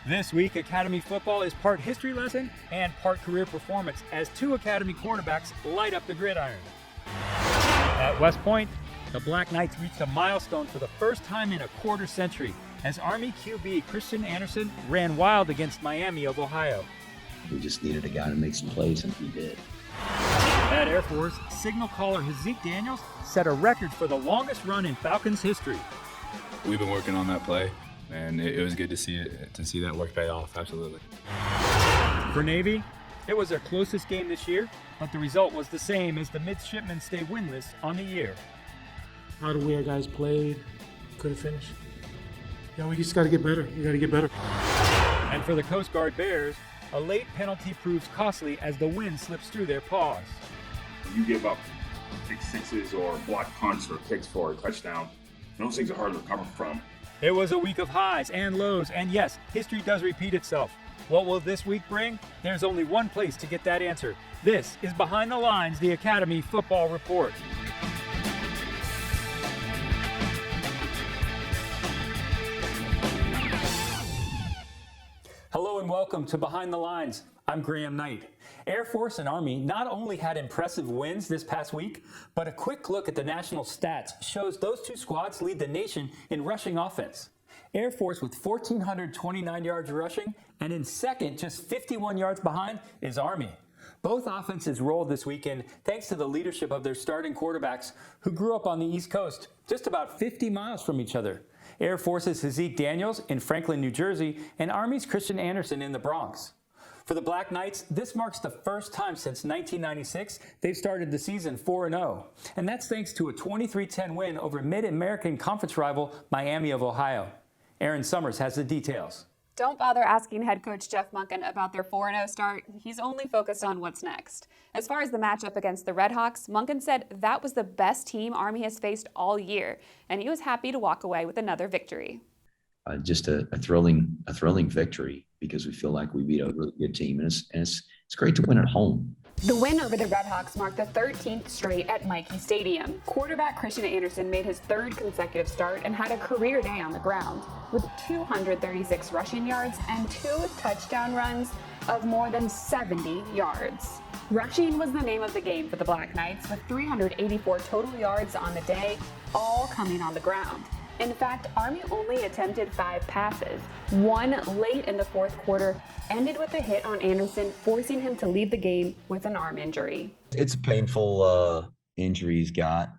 This week, Academy football is part history lesson and part career performance as two Academy quarterbacks light up the gridiron. At West Point, the Black Knights reached a milestone for the first time in a quarter century as Army QB Christian Anderson ran wild against Miami of Ohio. We just needed a guy to make some plays, and he did. At Air Force, signal caller Zeke Daniels set a record for the longest run in Falcons history. We've been working on that play, and it was good to see that work pay off, absolutely. For Navy, it was their closest game this year, but the result was the same as the Midshipmen stay winless on the year. How the way our guys played, couldn't finish. Yeah, we just got to get better. We got to get better. And for the Coast Guard Bears, a late penalty proves costly as the wind slips through their paws. You give up pick sixes or block punts or kicks for a touchdown, those things are hard to recover from. It was a week of highs and lows, and yes, history does repeat itself. What will this week bring? There's only one place to get that answer. This is Behind the Lines, the Academy Football Report. Hello and welcome to Behind the Lines. I'm Graham Knight. Air Force and Army not only had impressive wins this past week, but a quick look at the national stats shows those two squads lead the nation in rushing offense. Air Force with 1,429 yards rushing, and in second, just 51 yards behind, is Army. Both offenses rolled this weekend thanks to the leadership of their starting quarterbacks who grew up on the East Coast, just about 50 miles from each other. Air Force's Zeke Daniels in Franklin, New Jersey, and Army's Christian Anderson in the Bronx. For the Black Knights, this marks the first time since 1996 they've started the season 4-0. And that's thanks to a 23-10 win over Mid-American Conference rival Miami of Ohio. Aaron Summers has the details. Don't bother asking head coach Jeff Monken about their 4-0 start. He's only focused on what's next. As far as the matchup against the Redhawks, Monken said that was the best team Army has faced all year, and he was happy to walk away with another victory. Just a thrilling victory because we feel like we beat a really good team, and it's great to win at home. The win over the Redhawks marked the 13th straight at Michie Stadium. Quarterback Christian Anderson made his third consecutive start and had a career day on the ground with 236 rushing yards and 2 touchdown runs of more than 70 yards. Rushing was the name of the game for the Black Knights with 384 total yards on the day, all coming on the ground. In fact, Army only attempted 5 passes. One late in the fourth quarter ended with a hit on Anderson, forcing him to leave the game with an arm injury. It's a painful injury he's got.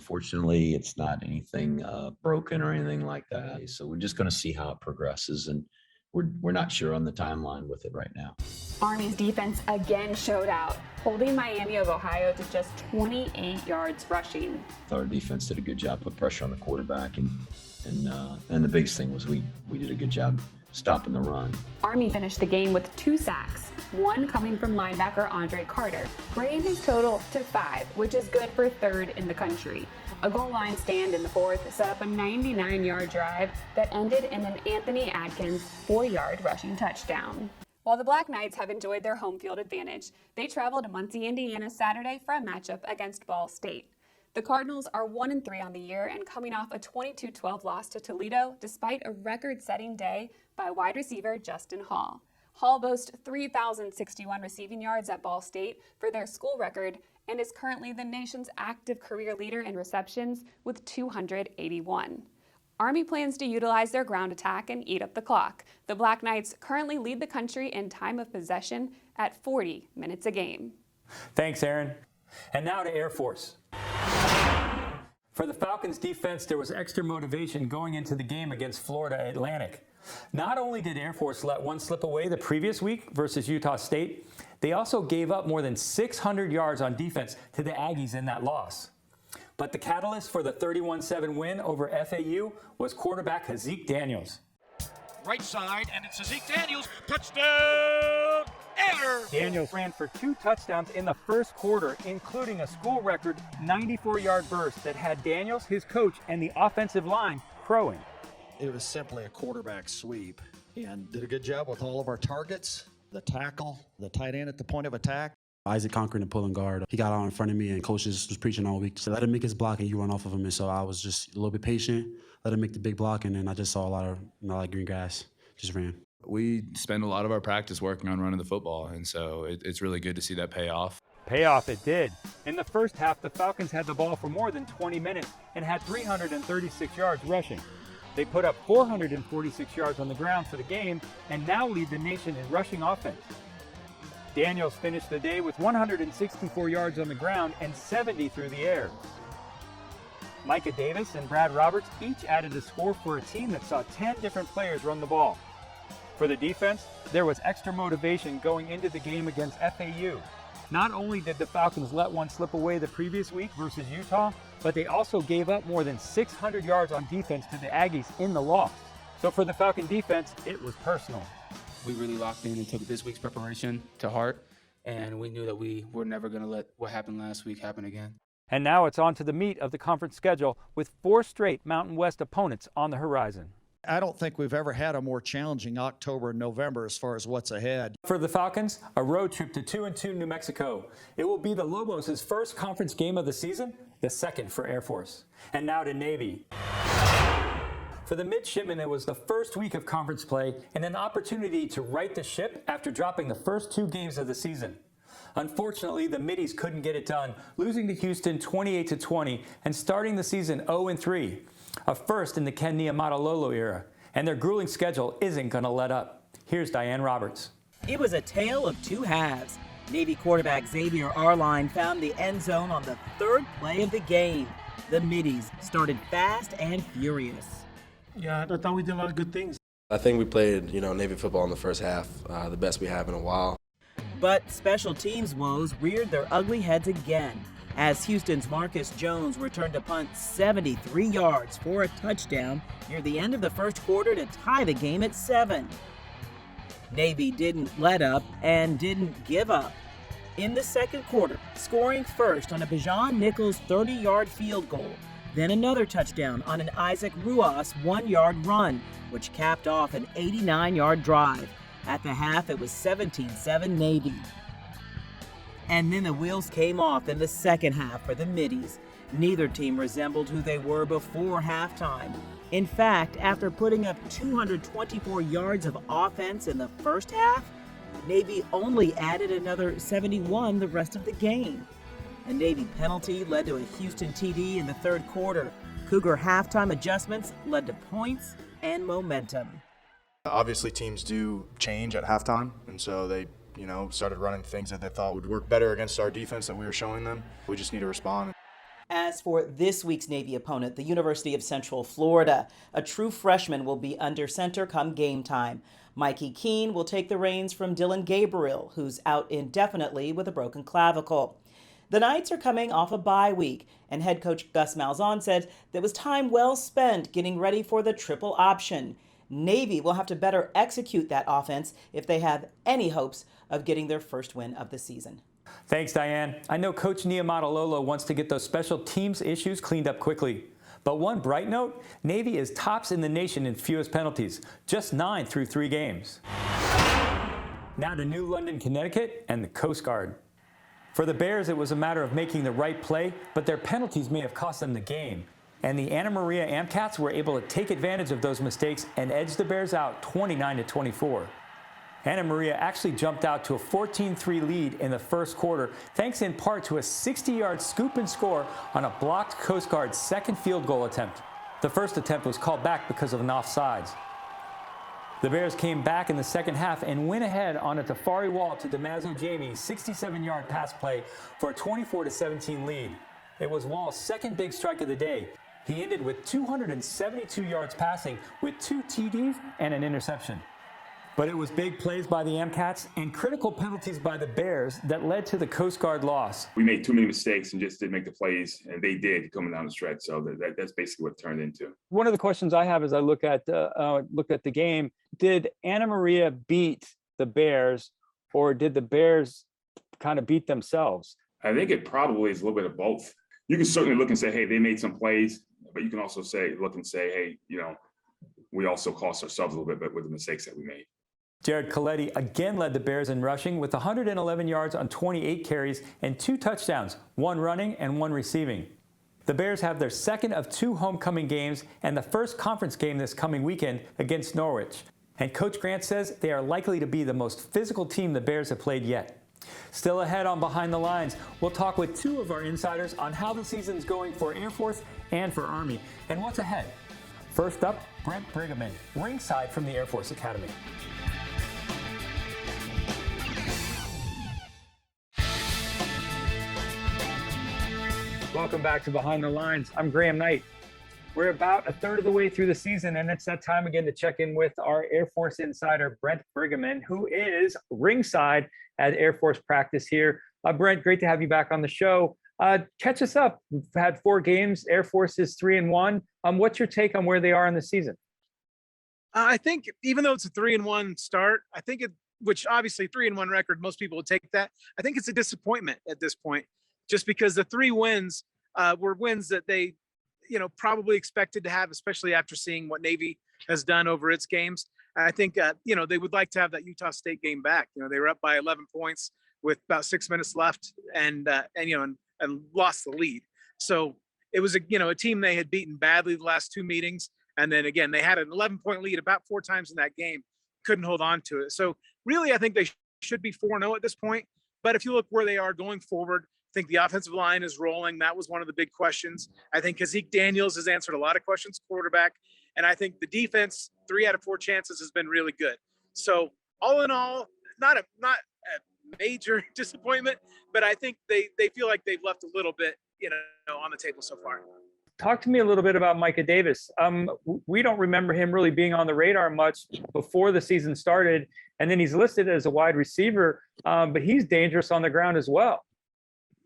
Fortunately, it's not anything broken or anything like that. So we're just going to see how it progresses, and we're not sure on the timeline with it right now. Army's defense again showed out, holding Miami of Ohio to just 28 yards rushing. Our defense did a good job putting pressure on the quarterback, and the biggest thing was we did a good job stopping the run. Army finished the game with 2 sacks, one coming from linebacker Andre Carter, bringing his total to 5, which is good for 3rd in the country. A goal line stand in the 4th set up a 99-yard drive that ended in an Anthony Adkins 4-yard rushing touchdown. While the Black Knights have enjoyed their home field advantage, they travel to Muncie, Indiana Saturday for a matchup against Ball State. The Cardinals are 1-3 on the year and coming off a 22-12 loss to Toledo despite a record-setting day by wide receiver Justin Hall. Hall boasts 3,061 receiving yards at Ball State for their school record and is currently the nation's active career leader in receptions with 281. Army plans to utilize their ground attack and eat up the clock. The Black Knights currently lead the country in time of possession at 40 minutes a game. Thanks, Aaron. And now to Air Force. For the Falcons defense, there was extra motivation going into the game against Florida Atlantic. Not only did Air Force let one slip away the previous week versus Utah State, they also gave up more than 600 yards on defense to the Aggies in that loss. But the catalyst for the 31-7 win over FAU was quarterback Zeke Daniels. Right side, and it's Zeke Daniels. Touchdown! Air! Daniels ran for 2 touchdowns in the first quarter, including a school record 94-yard burst that had Daniels, his coach, and the offensive line crowing. It was simply a quarterback sweep, and did a good job with all of our targets, the tackle, the tight end at the point of attack. Isaac conquering the pulling guard. He got out in front of me, and coaches was preaching all week. So let him make his block, and you run off of him. And so I was just a little bit patient, let him make the big block, and then I just saw a lot of green grass, just ran. We spend a lot of our practice working on running the football, and so it's really good to see that pay off. Payoff it did. In the first half, the Falcons had the ball for more than 20 minutes and had 336 yards rushing. They put up 446 yards on the ground for the game and now lead the nation in rushing offense. Daniels finished the day with 164 yards on the ground and 70 through the air. Micah Davis and Brad Roberts each added a score for a team that saw 10 different players run the ball. For the defense, there was extra motivation going into the game against FAU. Not only did the Falcons let one slip away the previous week versus Utah, but they also gave up more than 600 yards on defense to the Aggies in the loss. So for the Falcon defense, it was personal. We really locked in and took this week's preparation to heart, and we knew that we were never going to let what happened last week happen again. And now it's on to the meat of the conference schedule with 4 straight Mountain West opponents on the horizon. I don't think we've ever had a more challenging October and November as far as what's ahead. For the Falcons, a road trip to 2-2 New Mexico. It will be the Lobos' first conference game of the season, the second for Air Force. And now to Navy. For the Midshipmen, it was the first week of conference play and an opportunity to right the ship after dropping the first 2 games of the season. Unfortunately, the Middies couldn't get it done, losing to Houston 28-20 and starting the season 0-3, a first in the Ken Niumatalolo era. And their grueling schedule isn't going to let up. Here's Diane Roberts. It was a tale of 2 halves. Navy quarterback Xavier Arline found the end zone on the 3rd play of the game. The Middies started fast and furious. Yeah, I thought we did a lot of good things. I think we played, Navy football in the first half, the best we have in a while. But special teams woes reared their ugly heads again as Houston's Marcus Jones returned to punt 73 yards for a touchdown near the end of the first quarter to tie the game at 7. Navy didn't let up and didn't give up. In the second quarter, scoring first on a Bijan Nichols 30-yard field goal, then another touchdown on an Isaac Ruas 1-yard run, which capped off an 89-yard drive. At the half, it was 17-7 Navy. And then the wheels came off in the second half for the Middies. Neither team resembled who they were before halftime. In fact, after putting up 224 yards of offense in the first half, Navy only added another 71 the rest of the game. A Navy penalty led to a Houston TD in the third quarter. Cougar halftime adjustments led to points and momentum. Obviously, teams do change at halftime, and so they, started running things that they thought would work better against our defense that we were showing them. We just need to respond. As for this week's Navy opponent, the University of Central Florida, a true freshman will be under center come game time. Mikey Keene will take the reins from Dylan Gabriel, who's out indefinitely with a broken clavicle. The Knights are coming off a bye week, and head coach Gus Malzahn said there was time well spent getting ready for the triple option. Navy will have to better execute that offense if they have any hopes of getting their first win of the season. Thanks, Diane. I know Coach Niumatalolo wants to get those special teams issues cleaned up quickly. But one bright note, Navy is tops in the nation in fewest penalties, just 9 through 3 games. Now to New London, Connecticut and the Coast Guard. For the Bears, it was a matter of making the right play, but their penalties may have cost them the game. And the Anna Maria Amcats were able to take advantage of those mistakes and edge the Bears out 29-24. Anna Maria actually jumped out to a 14-3 lead in the first quarter, thanks in part to a 60-yard scoop and score on a blocked Coast Guard second field goal attempt. The first attempt was called back because of an offsides. The Bears came back in the second half and went ahead on a Tafari Wall to DeMazzo Jamie's 67-yard pass play for a 24-17 lead. It was Wall's second big strike of the day. He ended with 272 yards passing with 2 TDs and an interception. But it was big plays by the Amcats and critical penalties by the Bears that led to the Coast Guard loss. We made too many mistakes and just didn't make the plays, and they did coming down the stretch. So that's basically what it turned into. One of the questions I have as I looked at the game, did Anna Maria beat the Bears, or did the Bears kind of beat themselves? I think it probably is a little bit of both. You can certainly look and say, hey, they made some plays, but you can also look and say, hey, we also cost ourselves a little bit with the mistakes that we made. Jared Coletti again led the Bears in rushing with 111 yards on 28 carries and 2 touchdowns, 1 running and 1 receiving. The Bears have their second of 2 homecoming games and the first conference game this coming weekend against Norwich. And Coach Grant says they are likely to be the most physical team the Bears have played yet. Still ahead on Behind the Lines, we'll talk with two of our insiders on how the season's going for Air Force and for Army, and what's ahead. First up, Brent Brigham, ringside from the Air Force Academy. Welcome back to Behind the Lines. I'm Graham Knight. We're about a third of the way through the season, and it's that time again to check in with our Air Force insider, Brent Brigham, who is ringside at Air Force practice here. Brent, great to have you back on the show. Catch us up. We've had 4 games. Air Force is 3-1. What's your take on where they are in the season? I think even though it's a 3-1 start, I think which obviously 3-1 record, most people would take that. I think it's a disappointment at this point, just because the 3 wins were wins that they, probably expected to have, especially after seeing what Navy has done over its games. And I think, they would like to have that Utah State game back. They were up by 11 points with about 6 minutes left and lost the lead. So it was a team they had beaten badly the last 2 meetings. And then again, they had an 11-point lead about 4 times in that game, couldn't hold on to it. So really, I think they should be 4-0 at this point. But if you look where they are going forward, I think the offensive line is rolling. That was one of the big questions. I think Zeke Daniels has answered a lot of questions, quarterback. And I think the defense, 3 out of 4 chances, has been really good. So all in all, not a major disappointment, but I think they feel like they've left a little bit, on the table so far. Talk to me a little bit about Micah Davis. We don't remember him really being on the radar much before the season started, and then he's listed as a wide receiver, but he's dangerous on the ground as well.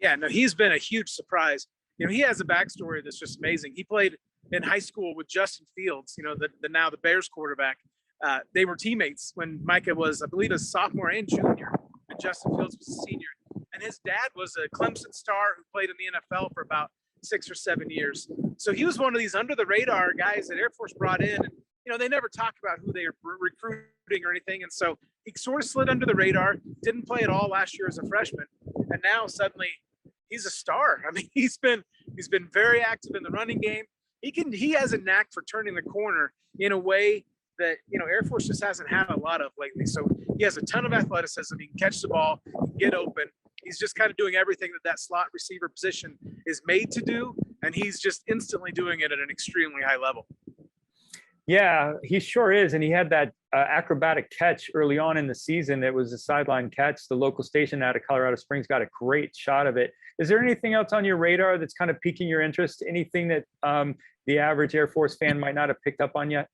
Yeah, no, he's been a huge surprise. He has a backstory that's just amazing. He played in high school with Justin Fields, now the Bears quarterback. They were teammates when Micah was, I believe, a sophomore and junior, and Justin Fields was a senior. And his dad was a Clemson star who played in the NFL for about 6 or 7 years. So he was one of these under the radar guys that Air Force brought in. And, they never talk about who they are recruiting or anything. And so he sort of slid under the radar, didn't play at all last year as a freshman. And now suddenly he's a star. I mean, he's been very active in the running game. He has a knack for turning the corner in a way that, Air Force just hasn't had a lot of lately. So he has a ton of athleticism. He can catch the ball, get open. He's just kind of doing everything that slot receiver position is made to do. And he's just instantly doing it at an extremely high level. Yeah, he sure is. And he had that acrobatic catch early on in the season. It was a sideline catch. The local station out of Colorado Springs got a great shot of it. Is there anything else on your radar that's kind of piquing your interest? Anything that the average Air Force fan might not have picked up on yet?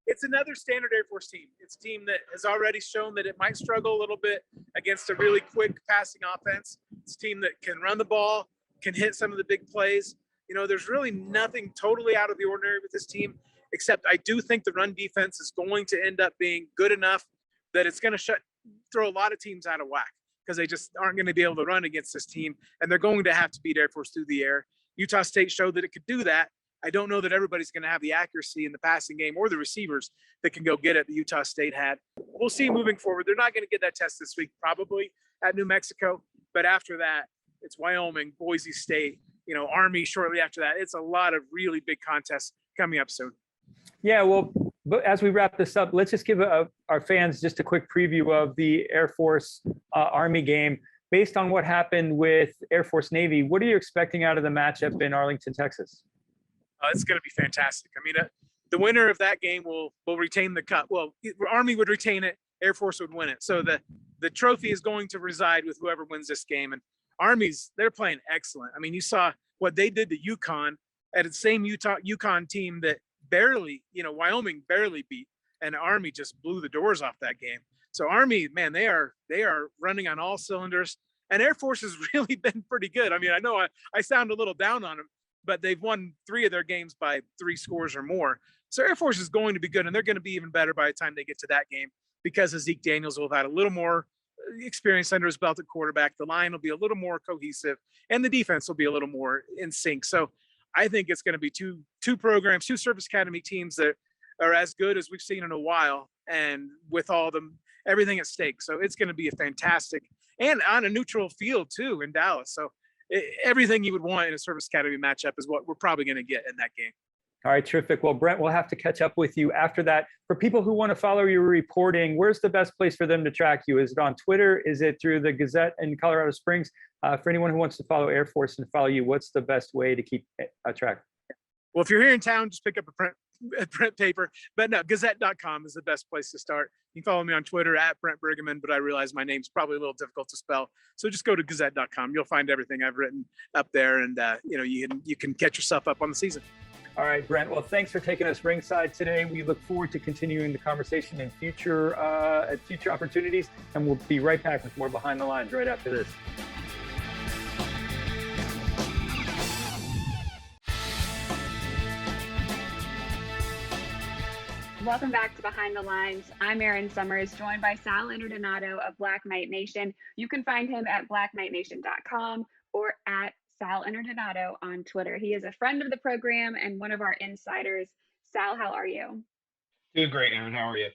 It's another standard Air Force team. It's a team that has already shown that it might struggle a little bit against a really quick passing offense. It's a team that can run the ball, can hit some of the big plays. There's really nothing totally out of the ordinary with this team, except I do think the run defense is going to end up being good enough that it's going to throw a lot of teams out of whack because they just aren't going to be able to run against this team, and they're going to have to beat Air Force through the air. Utah State showed that it could do that. I don't know that everybody's going to have the accuracy in the passing game or the receivers that can go get it that Utah State had. We'll see moving forward. They're not going to get that test this week, probably at New Mexico. But after that, it's Wyoming, Boise State, Army shortly after that. It's a lot of really big contests coming up soon. Yeah, well, but as we wrap this up, let's just give our fans just a quick preview of the Air Force Army game. Based on what happened with Air Force Navy, what are you expecting out of the matchup in Arlington, Texas? It's going to be fantastic. I mean, the winner of that game will retain the cup. Well, Army would retain it, Air Force would win it. So the trophy is going to reside with whoever wins this game. And Army's, they're playing excellent. I mean, you saw what they did to UConn at the same UConn team that Wyoming barely beat, and Army just blew the doors off that game. So Army, man, they are running on all cylinders, and Air Force has really been pretty good. I mean, I know I sound a little down on them, but they've won 3 of their games by 3 scores or more. So Air Force is going to be good, and they're going to be even better by the time they get to that game because Zeke Daniels will have had a little more experience under his belt at quarterback. The line will be a little more cohesive, and the defense will be a little more in sync. So I think it's going to be two programs, 2 Service Academy teams that are as good as we've seen in a while, and with everything at stake. So it's going to be a fantastic, and on a neutral field too in Dallas. So everything you would want in a Service Academy matchup is what we're probably going to get in that game. All right, terrific. Well, Brent, we'll have to catch up with you after that. For people who want to follow your reporting, where's the best place for them to track you? Is it on Twitter? Is it through the Gazette in Colorado Springs? For anyone who wants to follow Air Force and follow you, what's the best way to keep track? Well, if you're here in town, just pick up a print paper. But no, Gazette.com is the best place to start. You can follow me on Twitter at Brent Brigham, but I realize my name's probably a little difficult to spell. So just go to Gazette.com. You'll find everything I've written up there, and you can catch yourself up on the season. All right, Brent. Well, thanks for taking us ringside today. We look forward to continuing the conversation in future opportunities, and we'll be right back with more Behind the Lines right after this. Welcome back to Behind the Lines. I'm Erin Summers, joined by Sal Interdonato of Black Knight Nation. You can find him at blackknightnation.com or at Sal Interdonato on Twitter. He is a friend of the program and one of our insiders. Sal, how are you? Doing great, Erin. How are you?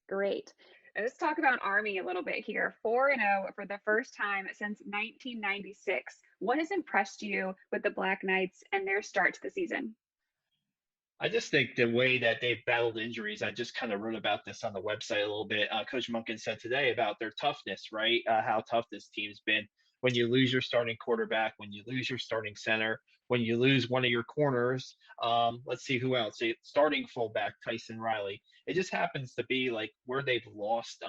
Great. Let's talk about Army a little bit here. 4-0 for the first time since 1996. What has impressed you with the Black Knights and their start to the season? I just think the way that they've battled injuries, I just kind of wrote about this on the website a little bit. Coach Monken said today about their toughness, right? How tough this team's been. When you lose your starting quarterback, when you lose your starting center, when you lose one of your corners, let's see who else. Starting fullback, Tyson Riley. It just happens to be like where they've lost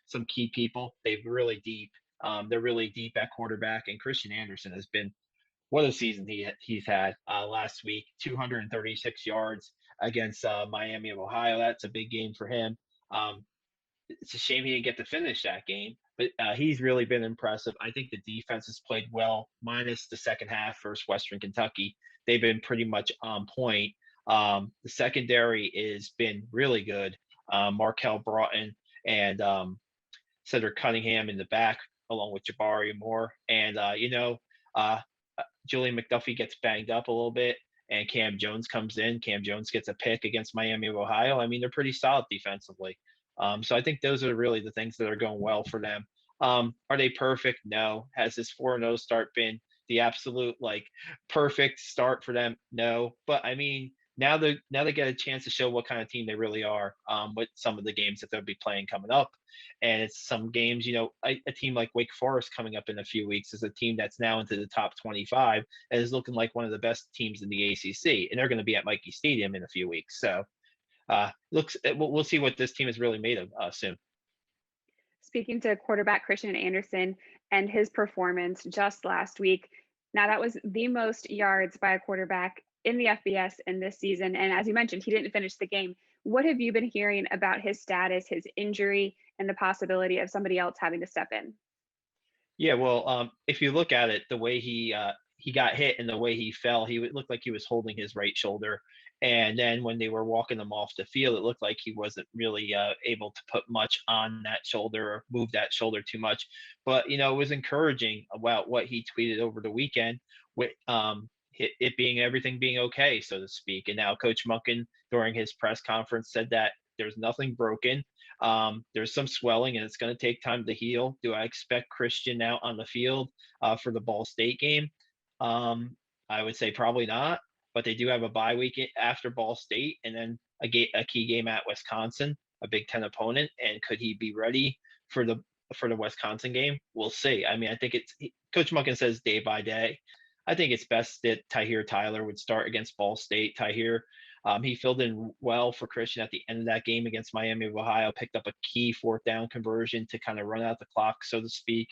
some key people. They're really deep. They're really deep at quarterback, and Christian Anderson has been what a season he's had last week. 236 yards against Miami of Ohio. That's a big game for him. It's a shame he didn't get to finish that game, but he's really been impressive. I think the defense has played well, minus the second half versus Western Kentucky. They've been pretty much on point. The secondary has been really good. Markel Broughton and Cedric Cunningham in the back, along with Jabari Moore. And, Julian McDuffie gets banged up a little bit, and Cam Jones comes in. Cam Jones gets a pick against Miami of Ohio. I mean, they're pretty solid defensively. So I think those are really the things that are going well for them. Are they perfect? No. Has this 4-0 start been the absolute perfect start for them? No. But I mean, now they get a chance to show what kind of team they really are with some of the games that they'll be playing coming up. And it's some games, a team like Wake Forest coming up in a few weeks is a team that's now into the top 25 and is looking like one of the best teams in the ACC. And they're going to be at Mikey Stadium in a few weeks. So we'll see what this team is really made of soon. Speaking to quarterback Christian Anderson and his performance just last week, now that was the most yards by a quarterback in the FBS in this season. And as you mentioned, he didn't finish the game. What have you been hearing about his status, his injury, and the possibility of somebody else having to step in? Yeah, well, if you look at it, the way he got hit and the way he fell, looked like he was holding his right shoulder. And then when they were walking him off the field, it looked like he wasn't really able to put much on that shoulder or move that shoulder too much. But, it was encouraging about what he tweeted over the weekend with everything being okay, so to speak. And now Coach Monken, during his press conference, said that there's nothing broken. There's some swelling and it's going to take time to heal. Do I expect Christian out on the field for the Ball State game? I would say probably not, but they do have a bye week after Ball State and then a key game at Wisconsin, a Big Ten opponent. And could he be ready for the Wisconsin game? We'll see. I mean, I think Coach Monken says day by day. I think it's best that Tahir Tyler would start against Ball State. Tahir, he filled in well for Christian at the end of that game against Miami of Ohio, picked up a key fourth down conversion to kind of run out the clock, so to speak.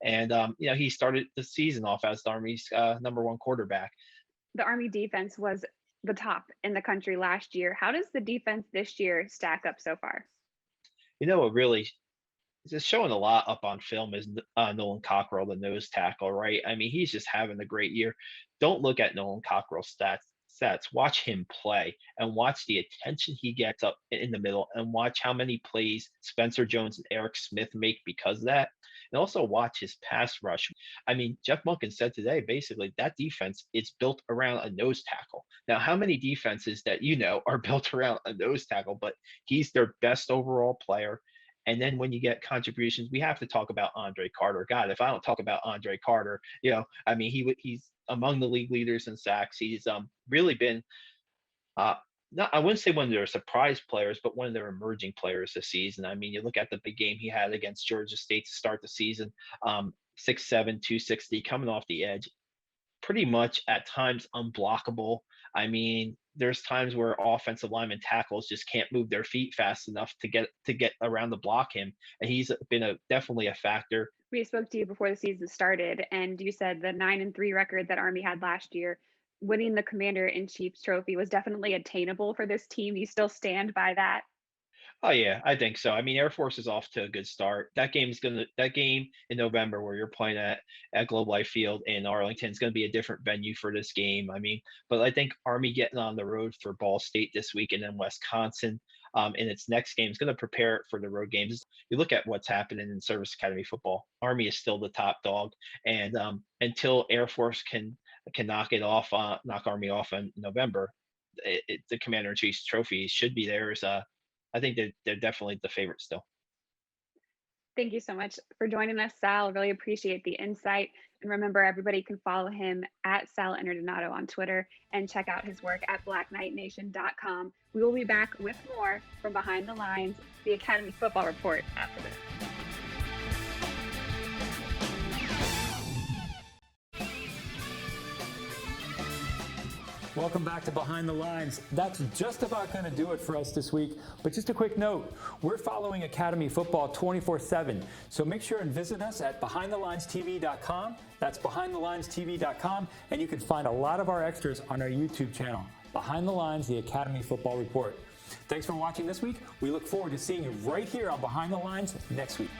And, he started the season off as the Army's number one quarterback. The Army defense was the top in the country last year. How does the defense this year stack up so far? What really is showing a lot up on film is Nolan Cockrell, the nose tackle, right? I mean, he's just having a great year. Don't look at Nolan Cockrell's stats. Watch him play and watch the attention he gets up in the middle and watch how many plays Spencer Jones and Eric Smith make because of that. And also watch his pass rush. I mean, Jeff Monken said today, basically, that defense is built around a nose tackle. Now, how many defenses that are built around a nose tackle, but he's their best overall player. And then when you get contributions, we have to talk about Andre Carter. God, if I don't talk about Andre Carter, I mean, he's among the league leaders in sacks. He's really been not, I wouldn't say one of their surprise players, but one of their emerging players this season. I mean, you look at the big game he had against Georgia State to start the season, 6'7", 260, coming off the edge, pretty much at times unblockable. I mean, there's times where offensive lineman tackles just can't move their feet fast enough to get around to block him, and he's been definitely a factor. We spoke to you before the season started, and you said the 9-3 record that Army had last year, winning the Commander-in-Chief's trophy, was definitely attainable for this team. Do you still stand by that? Oh yeah, I think so. I mean, Air Force is off to a good start. That game in November where you're playing at Globe Life Field in Arlington is going to be a different venue for this game. I mean, but I think Army getting on the road for Ball State this week and then Wisconsin in its next game is going to prepare it for the road games. You look at what's happening in Service Academy football. Army is still the top dog, and until Air Force can knock Army off in November, the Commander-in-Chief's trophy should be theirs. I think they're definitely the favorite still. Thank you so much for joining us, Sal. Really appreciate the insight. And remember, everybody can follow him at Sal Interdonato on Twitter and check out his work at BlackKnightNation.com. We will be back with more from Behind the Lines, the Academy Football Report, after this. Welcome back to Behind the Lines. That's just about going to do it for us this week. But just a quick note, we're following Academy football 24/7. So make sure and visit us at BehindTheLinesTV.com. That's BehindTheLinesTV.com. And you can find a lot of our extras on our YouTube channel, Behind the Lines, the Academy Football Report. Thanks for watching this week. We look forward to seeing you right here on Behind the Lines next week.